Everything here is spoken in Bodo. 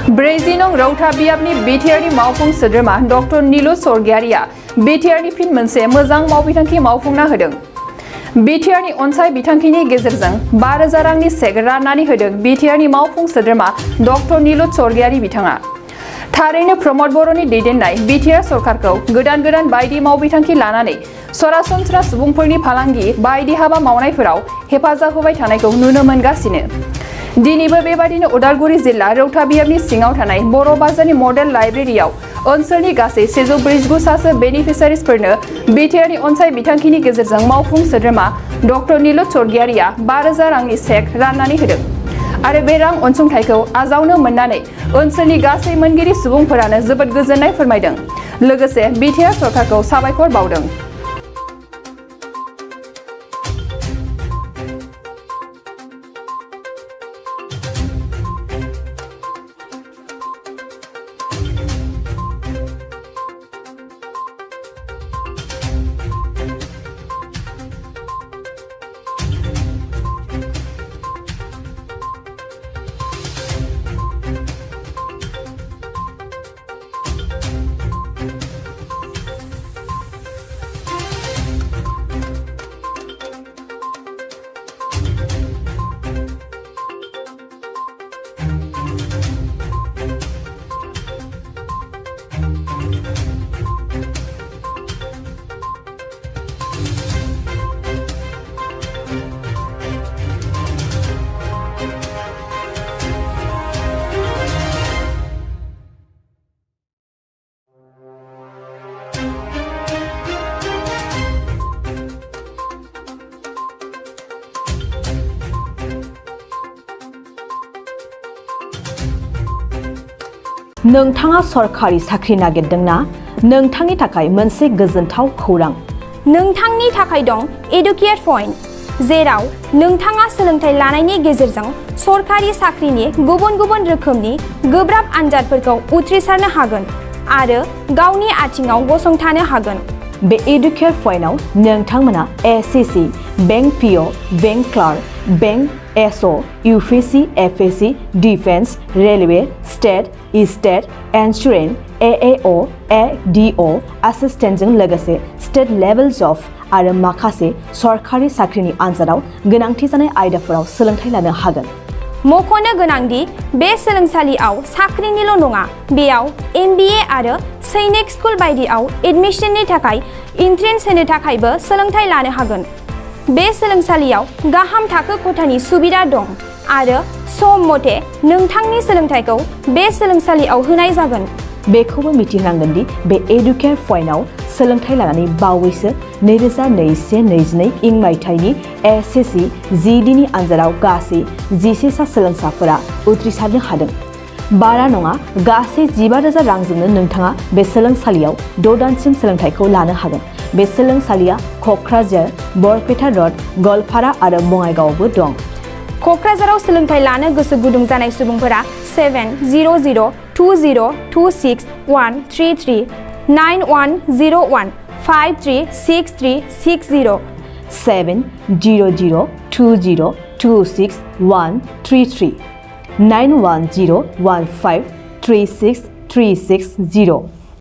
ब्रैजिनं रौता बियाबनि बिटिआरनि मावफुं सोद्रोमा डक्टर नीलु स्वर्गियारिया बिटिआरनि फिन मोनसे मोजां मावबिथांखि मावफुंना होदों। बिटिआरनि अनसाय बिथांखिनि गेजेरजों 5,000 रांनि चेक राननानै होदों बिटिआरनि मावफुं सोद्रोमा डक्टर नीलु स्वर्गियारि बिथाङा। थारैनो प्रमद बर'नि दैदेननाय बिटिआर सरकारखौ गोदान बायदि मावबिथांखि लानानै सरासनस्रा सुबुंफोरनि फालांगि बायदि हाबा मावनायफोराव हेफाजाब होबाय थानायखौ नुनो मोनगासिनो। दिनैबो बेबादिनो उदालगुरि जिल्ला रौता बियाबनि सिङाव थानाय बर' बाजारनि मडेल लाइब्रेरियाव ओनसोलनि गासै 149 सासो बेनिफिसारिसफोरनो बिटिआरनि अनसाय बिथांखिनि गेजेरजों मावफुं सोद्रोमा डक्टर नीलु स्वर्गियारिया 5,000 रांनि चेक राननानै होदों आरो बे रां अनसुंथाइखौ आजावनो मोननानै ओनसोलनि गासै मोनगिरि सुबुंफोरानो जोबोद गोजोननाय फोरमायदों। लोगोसे बिटिआर सरकारखौ साबायखर बावदों। नोंथाङा सरखारि साख्रि नागिरदोंना? नोंथांनि थाखाय मोनसे गोजोनथाव खौरां। नोंथांनि थाखाय दं एडुकेट पइन्ट, जेराव नोंथाङा सोलोंथाइ लानायनि गेजेरजों सरखारि साख्रिनि गुबुन रोखोमनि गोब्राब आनजादफोरखौ उथ्रिसारनो हागोन आरो गावनि आथिङाव गसंथानो हागोन। बे एडुकेट पइन्टआव नोंथांमोना SSC, bank PO, bank clerk, bank SO, UPSC, FSC, defence, railway, state insurance, AAO, ADO एसिस्टेन्टजों लोगोसे स्टेट लेभेल जब आरो माखासे सरखारि साख्रिनि आनजादाव गोनांथि जानाय आयदाफोराव सोलोंथाइ लानो हागोन। मख'नो गोनांदि बे सोलोंसालियाव साख्रिनिल' नङा, बेयाव एमबिए आरो सैनिक स्कुल बायदियाव एडमिशननि थाखाय एन्ट्रेन्स होनो थाखायबो सोलोंथाइ लानो हागोन। बे सोलोंसालियाव गाहाम थाखो खथानि सुबिदा दं आरो सम मथे नोंथांनि सोलोंथाइखौ बे सोलोंसालियाव होनाय जागोन। बेखौबो मिथिनांगोन दि बे एडुकेट पइन्टआव सोलोंथाइ लानानै बावैसो 2021-22 इं मायथाइनि एसएससि जिडिनि आनजादाव गासै 11 सा सोलोंसाफोरा उथ्रिसारनो हादों। बारा नङा, गासै 15,000 रांजोंनो नोंथाङा बे सोलोंसालियाव 6 दानसिम सोलोंथाइखौ लानो हागोन। बे सोलोंसालिया क'क्राझार, बरपेटा रड, गलपारा आरो बङाइगावआवबो दं। क'क्राझाराव सोलोंथाइ लानो गोसो गुदुं जानाय सुबुंफोरा 70020261333 9101536360 70020261333 9101536360